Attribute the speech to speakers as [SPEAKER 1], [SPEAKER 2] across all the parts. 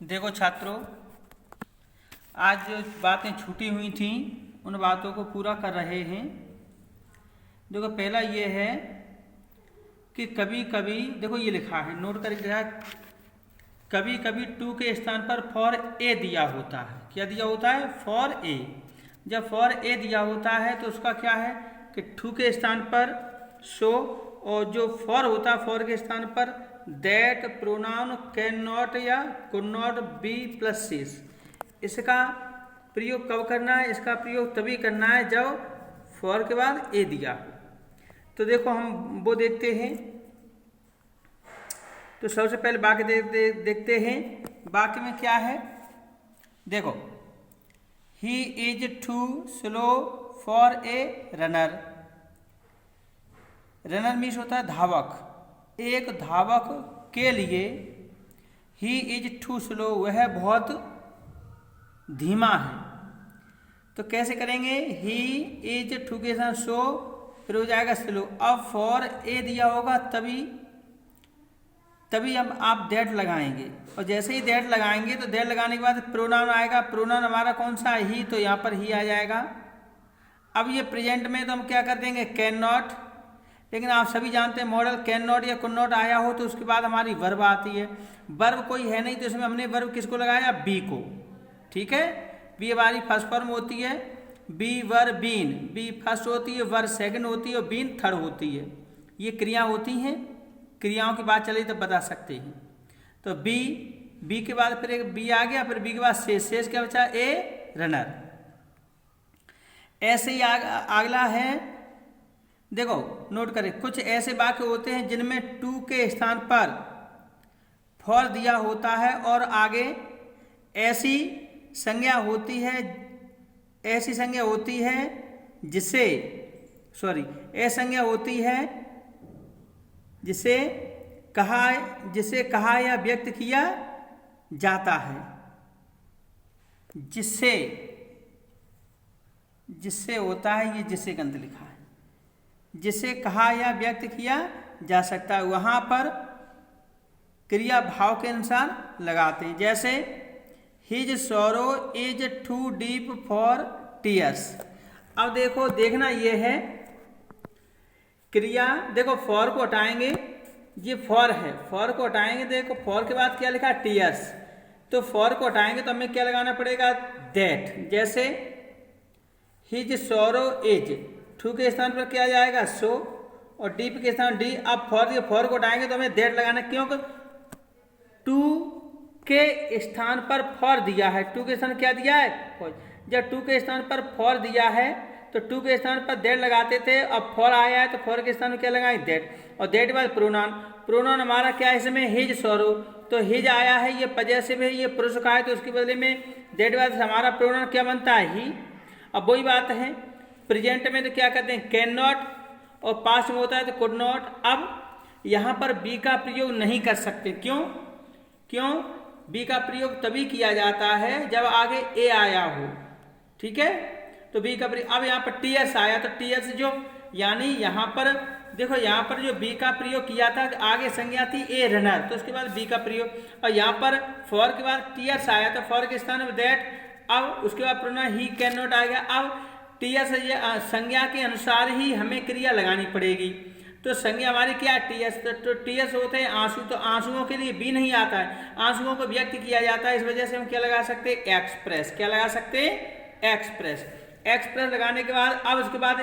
[SPEAKER 1] देखो छात्रों, आज जो बातें छूटी हुई थी उन बातों को पूरा कर रहे हैं। देखो पहला ये है कि कभी कभी देखो ये लिखा है, नोट करके लिखा है, कभी कभी टू के स्थान पर फॉर ए दिया होता है। क्या दिया होता है? For a. जब फॉर ए दिया होता है तो उसका क्या है कि टू के स्थान पर सो, और जो फॉर होता है फॉर के स्थान पर दैट प्रोनाउन कैन नॉट या कुड नॉट बी प्लस सीस। इसका प्रयोग कब करना है? इसका प्रयोग तभी करना है जब फॉर के बाद ए दिया हो। तो देखो हम वो देखते हैं। तो सबसे पहले वाक्य देखते हैं। वाक्य में क्या है? देखो, he is too slow for a runner. Runner means होता है धावक। एक धावक के लिए ही इज टू स्लो, वह बहुत धीमा है। तो कैसे करेंगे? ही इज टू के साथ सो, फिर हो जाएगा स्लो। अब फॉर ए दिया होगा तभी हम आप दैट लगाएंगे, और जैसे ही दैट लगाएंगे तो दैट लगाने के बाद प्रोनाउन आएगा। प्रोनाउन हमारा कौन सा है? ही। तो यहाँ पर ही आ जाएगा। अब ये प्रेजेंट में तो हम क्या कर देंगे? Can not. लेकिन आप सभी जानते हैं मॉडल कैन नॉट या कुड नॉट आया हो तो उसके बाद हमारी वर्ब आती है। वर्ब कोई है नहीं तो इसमें हमने वर्ब किसको लगाया? बी को। ठीक है, बी हमारी फर्स्ट फॉर्म होती है। Be were been, be first होती है, वर सेकंड होती है और बीन थर्ड होती है। ये क्रिया होती हैं। क्रियाओं की बात चली तो बता सकते हैं। तो बी के बाद फिर एक बी आ गया, फिर बी के बाद शेष क्या बचा? A runner. ऐसे ही अगला है, देखो नोट करें, कुछ ऐसे वाक्य होते हैं जिनमें टू के स्थान पर फॉर दिया होता है और आगे ऐसी संज्ञा होती है जिसे असंज्ञा होती है जिसे कहा या व्यक्त किया जाता है। जिससे होता है, ये जिससे गंध लिखा है, जिसे कहा या व्यक्त किया जा सकता है, वहां पर क्रिया भाव के अनुसार लगाते हैं। जैसे his sorrow is too deep for tears. अब देखो, देखना यह है क्रिया। देखो फॉर को हटाएंगे, ये फॉर है, फॉर को हटाएंगे। देखो फॉर के बाद क्या लिखा? टीयर्स। तो फॉर को हटाएंगे तो हमें क्या लगाना पड़ेगा? दैट। जैसे हिज सॉरो इज, टू के स्थान पर क्या जाएगा? सो, और डीप के स्थान डी। अब फॉर को हटाएंगे तो हमें दैट लगाना, क्योंकि टू के स्थान पर फॉर दिया है। टू के स्थान क्या दिया है? फॉर। जब टू के स्थान पर फॉर दिया है तो टू के स्थान पर दैट लगाते थे। अब फॉर आया है तो फॉर के स्थान में क्या लगाए? दैट। और दैट के बाद प्रोनाउन हमारा क्या है इसमें? His sorrow. तो हिज आया है, ये पजेसिव है, ये पुरुष का है, तो उसके बदले में दैट के बाद हमारा प्रोनाउन क्या बनता है? ही। अब वही बात है प्रेजेंट में, तो क्या करते हैं? कैन नॉट, और पास्ट में होता है तो कुड नॉट। अब यहाँ पर बी का प्रयोग नहीं कर सकते। क्यों? बी का प्रयोग तभी किया जाता है जब आगे ए आया हो। ठीक है, तो बी का प्रयोग। अब यहाँ पर टीएस आया तो टीएस जो, यानी यहाँ पर देखो, यहाँ पर जो बी का प्रयोग किया था, आगे संज्ञा थी ए रनर, तो उसके बाद बी का प्रयोग। और यहाँ पर फॉर के बाद टीएस आया तो फॉर के स्थान में दैट। अब उसके बाद प्रोनाउन ही कैन नॉट आ गया। अब टीएस संज्ञा के अनुसार ही हमें क्रिया लगानी पड़ेगी। तो संज्ञा हमारी क्या है? टीएस। तो टीएस होते हैं आंसू, तो आंसुओं के लिए बी नहीं आता है, आंसुओं को व्यक्त किया जाता है। इस वजह से हम क्या लगा सकते हैं? एक्सप्रेस। क्या लगा सकते हैं? एक्सप्रेस। एक्सप्रेस लगाने के बाद अब उसके बाद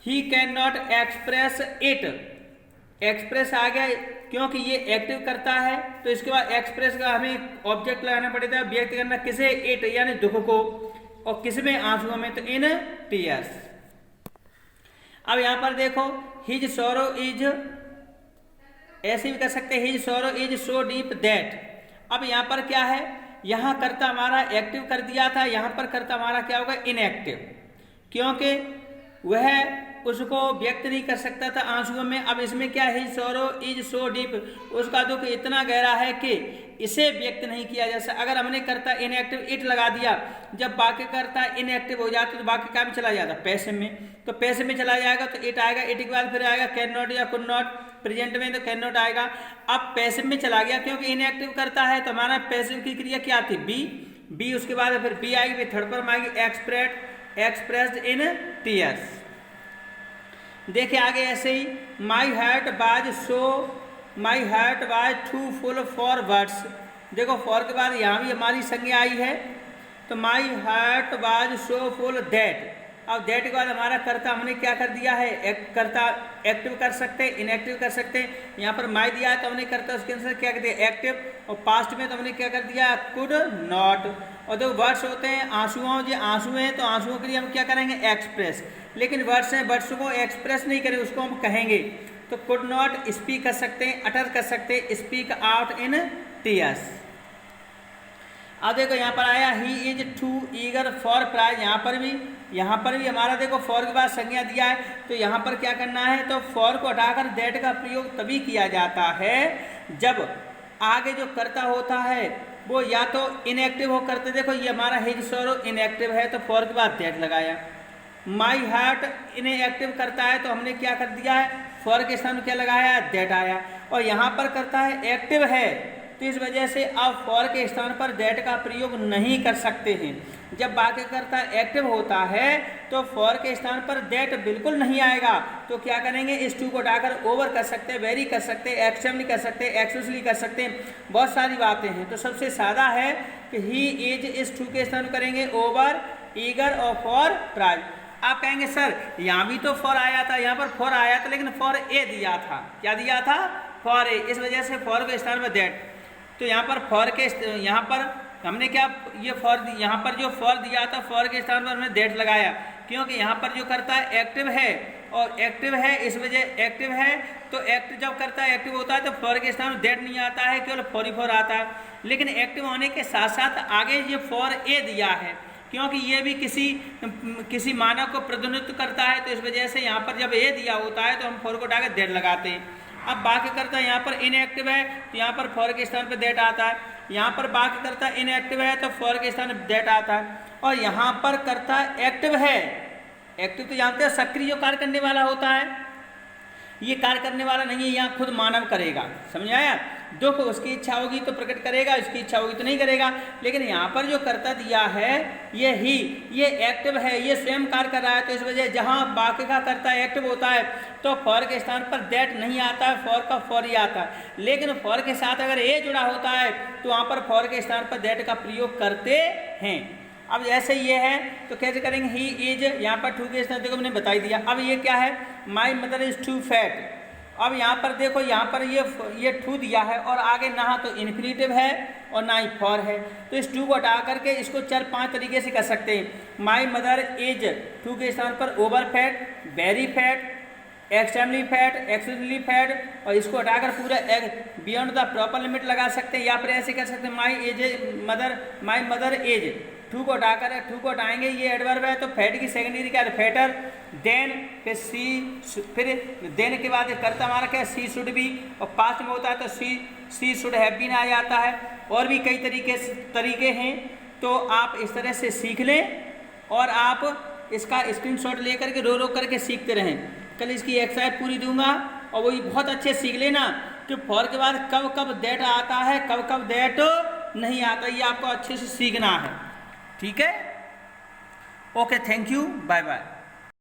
[SPEAKER 1] ही can not express it. Express आ गया क्योंकि ये एक्टिव करता है, तो इसके बाद एक्सप्रेस का हमें ऑब्जेक्ट लगाना पड़ेगा, व्यक्त करना किसे? इट, यानी दुख को। और किसमें? आंसुओं में, तो इन टीयर्स। अब यहां पर देखो, हिज सॉरो इज, ऐसे भी कर सकते हैं, his sorrow is so deep that. अब यहां पर क्या है? यहां कर्ता हमारा एक्टिव कर दिया था, यहां पर कर्ता हमारा क्या होगा? इनएक्टिव, क्योंकि वह उसको व्यक्त नहीं कर सकता था आंसुओं में। अब इसमें क्या है? His sorrow is so deep, उसका दुख इतना गहरा है कि इसे व्यक्त नहीं किया जा सकता। अगर हमने कर्ता इनएक्टिव इट लगा दिया, जब वाक्य कर्ता इनएक्टिव हो जाता तो वाक्य क्या में चला जाता? पैसिव में। तो पैसिव में चला जाएगा तो इट आएगा, इट के बाद फिर आएगा कैन नॉट या कुड नॉट। प्रेजेंट में तो कैन नॉट आएगा। अब पैसिव में चला गया क्योंकि इनएक्टिव करता है, तो हमारा पैसिव की क्रिया क्या थी, बी, उसके बाद फिर बी आएगी, फिर थर्ड फॉर्म आएगी एक्सप्रेस्ड इन टीयर्स। देखिए आगे ऐसे ही, my heart was too full for words. देखो फॉर के बाद यहाँ भी हमारी संज्ञा आई है, तो my heart was so full that. अब दैट के बाद हमारा कर्ता हमने क्या कर दिया है, कर्ता एक्टिव कर सकते हैं, इनएक्टिव कर सकते हैं। यहाँ पर माई दिया है तो हमने कर्ता उसके अनुसार क्या कर दिया, एक्टिव, और पास्ट में तो हमने क्या कर दिया, कुड नॉट। और जो वर्ड्स होते हैं आंसुओं, जो आंसू हैं तो आंसुओं के लिए हम क्या करेंगे, एक्सप्रेस। लेकिन वर्ड्स हैं, वर्ड्स को एक्सप्रेस नहीं करें, उसको हम कहेंगे तो कुड नॉट स्पीक कर सकते हैं, अटर कर सकते हैं, स्पीक आउट इन टीयर्स। अब देखो यहाँ पर आया he is too eager for prize. यहाँ पर भी हमारा देखो फॉर के बाद संज्ञा दिया है, तो यहाँ पर क्या करना है, तो फॉर को हटाकर दैट का प्रयोग तभी किया जाता है जब आगे जो कर्ता होता है वो या तो इनएक्टिव हो करते। देखो ये हमारा हिज सॉरो इनएक्टिव है तो फॉर के बाद दैट लगाया। माई हार्ट इनएक्टिव करता है तो हमने क्या कर दिया है, फॉर के स्थान में क्या लगाया, दैट आया। और यहाँ पर करता है एक्टिव है, तो इस वजह से अब फॉर के स्थान पर दैट का प्रयोग नहीं कर सकते हैं। जब वाक्यकर्ता एक्टिव होता है तो फॉर के स्थान पर दैट बिल्कुल नहीं आएगा, तो क्या करेंगे, इस टू को हटाकर ओवर कर सकते हैं, वेरी कर सकते हैं, एक्सट्रीमली कर सकते हैं, एक्सेसली कर सकते हैं, बहुत सारी बातें हैं। तो सबसे सादा है कि ही इज इस टू के स्थान करेंगे ओवर, ईगर और फॉर प्राइज। आप कहेंगे सर यहाँ भी तो फॉर आया था, यहाँ पर फॉर आया था लेकिन फॉर ए दिया था, क्या दिया था, फॉर ए, इस वजह से फॉर के स्थान पर दैट। तो यहाँ पर फॉर के, यहाँ पर हमने क्या, ये फॉर, यहाँ पर जो फॉर दिया था फॉर के स्थान पर हमने दैट लगाया, क्योंकि यहाँ पर जो करता है एक्टिव है और एक्टिव है, इस वजह एक्टिव है तो एक्टिव जब करता है एक्टिव होता है तो फॉर के स्थान में दैट नहीं आता है, केवल फॉर ही फॉर आता है। लेकिन एक्टिव होने के साथ साथ आगे ये फॉर ए दिया है, क्योंकि ये भी किसी मानव को प्रतिनिधित्व करता है, तो इस वजह से यहाँ पर जब ए दिया होता है तो हम फॉर को हटाकर दैट लगाते हैं। अब बाकी करता यहाँ पर इनएक्टिव है तो यहाँ पर फॉर के स्थान पर दैट आता है, यहाँ पर बाकी करता इनएक्टिव है तो फॉर के स्थान पर दैट आता है, और यहाँ पर करता एक्टिव है। एक्टिव तो जानते हैं सक्रिय जो कार्य करने वाला होता है, ये कार्य करने वाला नहीं है, यहाँ खुद मानव करेगा, समझ आया। दुख उसकी इच्छा होगी तो प्रकट करेगा, उसकी इच्छा होगी तो नहीं करेगा। लेकिन यहाँ पर जो कर्ता दिया है ये ही, ये एक्टिव है, ये स्वयं कार्य कर रहा है, तो इस वजह जहाँ वाक्य का कर्ता एक्टिव होता है तो फॉर के स्थान पर दैट नहीं आता है, फॉर का फॉर ही आता है। लेकिन फॉर के साथ अगर ए जुड़ा होता है तो वहाँ पर फॉर के स्थान पर दैट का प्रयोग करते हैं। अब जैसे ये है तो कैसे करेंगे, ही इज, यहाँ पर टू के स्थान देखो मैंने बता ही दिया। अब ये क्या है, my mother is too fat. अब यहाँ पर देखो, यहाँ पर ये टू दिया है और आगे ना तो इन्फिनिटिव है और ना ही फॉर है, तो इस टू को हटा करके इसको 4-5 तरीके से कर सकते हैं। माई मदर इज टू के स्थान पर over fat, very fat, extremely fat, excessively fat, और इसको हटाकर पूरा बियॉन्ड द प्रॉपर लिमिट लगा सकते हैं। या फिर ऐसे कर सकते हैं, माई मदर एज, टू को हटाकर, टू को हटाएंगे ये एडवर्ब है तो फैट की सेकेंडरी क्या है, फैटर। देन फिर सी, फिर देन के बाद करता हमारा क्या, सी शुड बी, और पास्ट में होता है तो सी शुड हैव बीन आ जाता है। और भी कई तरीके हैं, तो आप इस तरह से सीख लें और आप इसका स्क्रीनशॉट लेकर के रो करके सीखते रहें। कल इसकी एक्सरसाइज पूरी दूंगा और वही बहुत अच्छे सीख लेना कि फॉर के बाद कब कब दैट आता है, कब कब दैट नहीं आता, ये आपको अच्छे से सीखना है, ठीक है। Okay, thank you, bye bye.